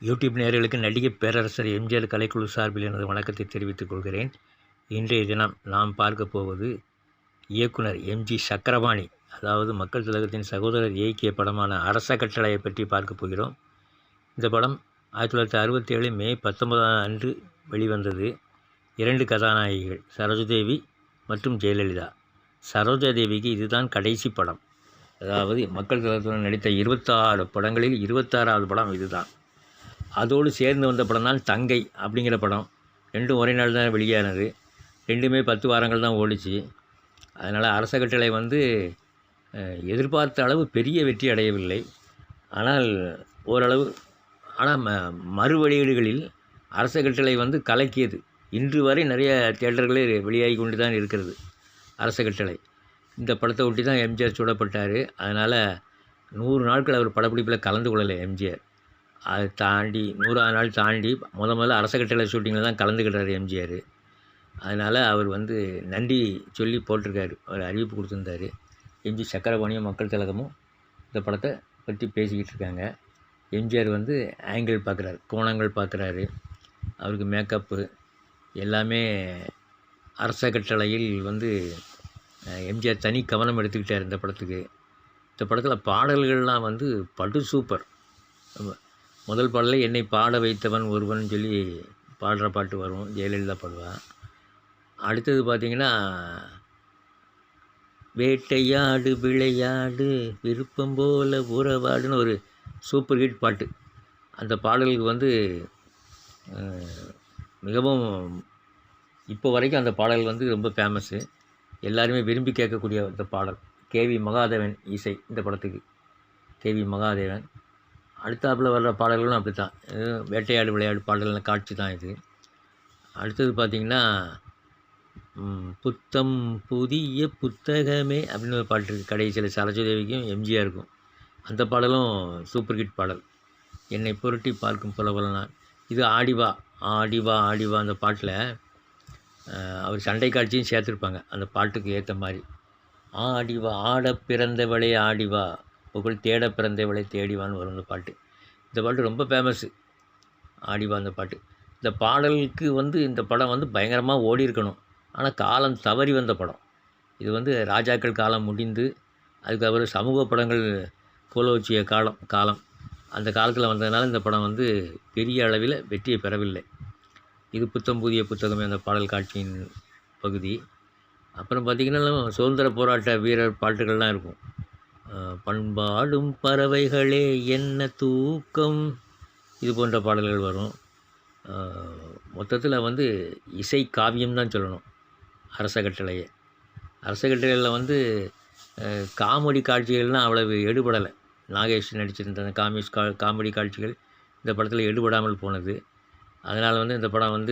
YouTube நேயர்களுக்கு நடிகை பேரரசர் எம்ஜிஆர் கலைக்குழு சார்பில் எனது வணக்கத்தை தெரிவித்துக் கொள்கிறேன். இன்றைய தினம் நாம் பார்க்க போவது இயக்குனர் எம்ஜி சக்கரபாணி, அதாவது மக்கள் திலகத்தின் சகோதரர் இயக்கிய படமான அரச கட்டளையை பற்றி பார்க்க போகிறோம். இந்த படம் 1967 மே 19 அன்று வெளிவந்தது. 2 கதாநாயகிகள், சரோஜாதேவி மற்றும் ஜெயலலிதா. சரோஜாதேவிக்கு இதுதான் கடைசி படம். அதாவது மக்கள் திலகத்துடன் நடித்த 26 படங்களில் 26வது படம் இதுதான். அதோடு சேர்ந்து வந்த படம் தான் தங்கை அப்படிங்கிற படம். ரெண்டும் ஒரே நாள் தான் வெளியானது. ரெண்டுமே 10 வாரங்கள் தான் ஓடிச்சு. அதனால் அரச கட்டளை எதிர்பார்த்த அளவு பெரிய வெற்றி அடையவில்லை. ஆனால் ஓரளவு. ஆனால் மறு வெளியீடுகளில் அரச கட்டளை கலக்கியது. இன்று வரை நிறைய தியேட்டர்களில் வெளியாகி கொண்டு தான் இருக்கிறது அரச கட்டளை. இந்த படத்தை ஒட்டி தான் எம்ஜிஆர் சுடப்பட்டார். அதனால் 100 நாட்கள் அவர் படப்பிடிப்பில் கலந்து கொள்ளலை எம்ஜிஆர். அதை தாண்டி 100ஆவது நாள் தாண்டி முதல்ல அரச கட்டளை ஷூட்டிங்கில் தான் கலந்துக்கிட்டார் எம்ஜிஆர். அதனால் அவர் நன்றி சொல்லி போட்டிருக்காரு, அவர் அறிவிப்பு கொடுத்துருந்தார். எம்ஜி சக்கரபாணியும் மக்கள் திலகமும் இந்த படத்தை பற்றி பேசிக்கிட்டு இருக்காங்க. எம்ஜிஆர் ஆங்கிள் பார்க்குறாரு, கோணங்கள் பார்க்குறாரு. அவருக்கு மேக்கப்பு எல்லாமே அரச கட்டளையில் எம்ஜிஆர் தனி கவனம் எடுத்துக்கிட்டார் இந்த படத்துக்கு. இந்த படத்தில் பாடல்கள்லாம் படு சூப்பர். முதல் பாடலில் என்னை பாட வைத்தவன் ஒருவன் சொல்லி பாடுற பாட்டு வரும், ஜெயலலிதா பாடுவா. அடுத்தது பார்த்திங்கன்னா வேட்டையாடு விளையாடு விருப்பம் போல உறவாடுன்னு ஒரு சூப்பர் ஹிட் பாட்டு. அந்த பாடலுக்கு மிகவும் இப்போ வரைக்கும் அந்த பாடல் ரொம்ப ஃபேமஸ்ஸு. எல்லாருமே விரும்பி கேட்கக்கூடிய இந்த பாடல். கேவி மகாதேவன் இசை இந்த படத்துக்கு, கேவி மகாதேவன். அடுத்தாப்பில் வர்ற பாடல்களும் அப்படி தான். வேட்டையாடு விளையாடு பாடல்கள் காட்சி தான் இது. அடுத்தது பார்த்திங்கன்னா புத்தம் புதிய புத்தகமே அப்படின்னு ஒரு பாட்டு இருக்குது. கடைசியில் சரோஜாதேவிக்கும் எம்ஜிஆருக்கும். அந்த பாடலும் சூப்பர் ஹிட் பாடல். என்னை புரட்டி பார்க்கும் புலவலனான். இது ஆடிவா ஆடிவா ஆடிவா அந்த பாட்டில் அவர் சண்டை காட்சியும் சேர்த்துருப்பாங்க அந்த பாட்டுக்கு ஏற்ற மாதிரி. ஆடிவா ஆட பிறந்தவளே ஆடிவா புகழ் தேட பிறந்தவளை தேடிவான்னு வரும் இந்த பாட்டு. இந்த பாட்டு ரொம்ப ஃபேமஸ்ஸு, ஆடிவா அந்த பாட்டு. இந்த பாடலுக்கு இந்த படம் பயங்கரமாக ஓடி இருக்கணும். ஆனால் காலம் தவறி வந்த படம் இது. ராஜாக்கள் காலம் முடிந்து அதுக்கப்புறம் சமூக படங்கள் கோலோச்சிய காலம் அந்த காலத்தில் வந்ததுனால இந்த படம் பெரிய அளவில் வெற்றியை பெறவில்லை. இது புத்தம் புதிய புத்தகமே அந்த பாடல் காட்சியின் பகுதி. அப்புறம் பார்த்திங்கன்னா சுதந்திர போராட்ட வீரர் பாட்டுகள்லாம் இருக்கும். பண்பாடும் பறவைகளே என்ன தூக்கம், இது போன்ற பாடல்கள் வரும். மொத்தத்தில் இசை காவியம் தான் சொல்லணும் அரச கட்டளையை. அரச கட்டளையில் காமெடி காட்சிகள்லாம் அவ்வளவு எடுபடலை. நாகேஷ் நடிச்சிருந்த அந்த காமெடி காட்சிகள் இந்த படத்தில் எடுபடாமல் போனது. அதனால் இந்த படம்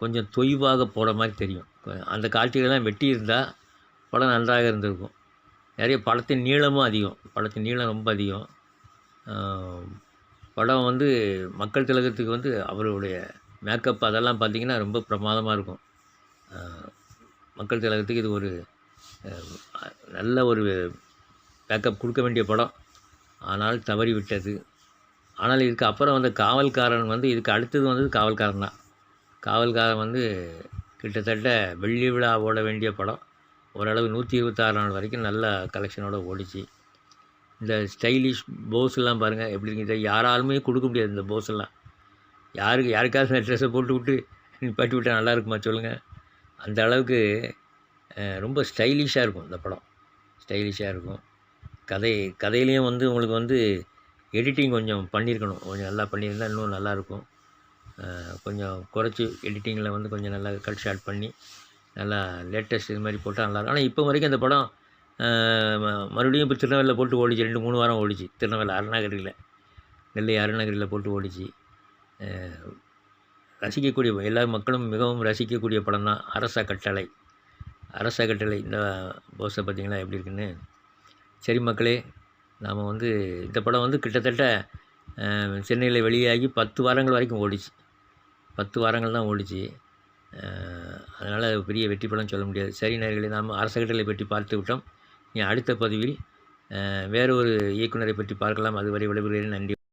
கொஞ்சம் தொய்வாக போட மாதிரி தெரியும். அந்த காட்சிகள்லாம் வெட்டி இருந்தால் படம் நன்றாக இருந்திருக்கும். நிறைய படத்தின் நீளமும் அதிகம், படத்தின் நீளம் ரொம்ப அதிகம். படம் மக்கள் திலகத்துக்கு அவருடைய மேக்கப் அதெல்லாம் பார்த்திங்கன்னா ரொம்ப பிரமாதமாக இருக்கும். மக்கள் திலகத்துக்கு இது ஒரு நல்ல ஒரு மேக்கப் கொடுக்க வேண்டிய படம். ஆனால் தவறி விட்டது. ஆனால் இதுக்கு அப்புறம் காவல்காரன் இதுக்கு அடுத்தது காவல்காரன் தான். காவல்காரன் கிட்டத்தட்ட வெள்ளி விழா ஓட வேண்டிய படம். ஓரளவு 126 நாள் வரைக்கும் நல்ல கலெக்ஷனோடு ஓடிச்சு. இந்த ஸ்டைலிஷ் போஸ்லாம் பாருங்கள் எப்படி இருக்குது. யாராலுமே கொடுக்க முடியாது இந்த போஸெல்லாம். யாருக்காவது இந்த ட்ரெஸ்ஸை போட்டு விட்டு நிப்பாட்டி விட்டால் நல்லா இருக்குமா சொல்லுங்கள். அந்த அளவுக்கு ரொம்ப ஸ்டைலிஷாக இருக்கும் இந்த படம், ஸ்டைலிஷாக இருக்கும். கதையிலையும் உங்களுக்கு எடிட்டிங் கொஞ்சம் பண்ணியிருக்கணும். கொஞ்சம் நல்லா பண்ணியிருந்தால் இன்னும் நல்லாயிருக்கும். கொஞ்சம் குறைச்சி எடிட்டிங்கில் கொஞ்சம் நல்லா கட் ஷாட் பண்ணி நல்லா லேட்டஸ்ட் இது மாதிரி போட்டால் நல்லாயிருக்கும். ஆனால் இப்போ வரைக்கும் அந்த படம் மறுபடியும் இப்போ திருநெல்வேலியில் போட்டு ஓடிச்சு. 2-3 வாரம் ஓடிச்சு. திருநெல்வேலி அருணகிரியில், நெல்லை அருணகிரியில் போட்டு ஓடிச்சு. ரசிக்கக்கூடிய எல்லா மக்களும் மிகவும் ரசிக்கக்கூடிய படம் தான் அரச கட்டளை. அரச கட்டளை இந்த போஸை பார்த்திங்களா எப்படி இருக்குன்னு. சரி மக்களே, நாம் இந்த படம் கிட்டத்தட்ட சென்னையில் வெளியாகி 10 வாரங்கள் வரைக்கும் ஓடிச்சு. 10 வாரங்கள் தான் ஓடிச்சு. அதனால் பெரிய வெற்றி படம் சொல்ல முடியாது. சரி நேயர்களே, நாம் அரச கட்டளை பற்றி பார்த்து விட்டோம். இனி அடுத்த பதிவில் வேறு ஒரு இயக்குனரை பற்றி பார்க்கலாம். அதுவரை விடைபெறுகிறேன். நன்றி.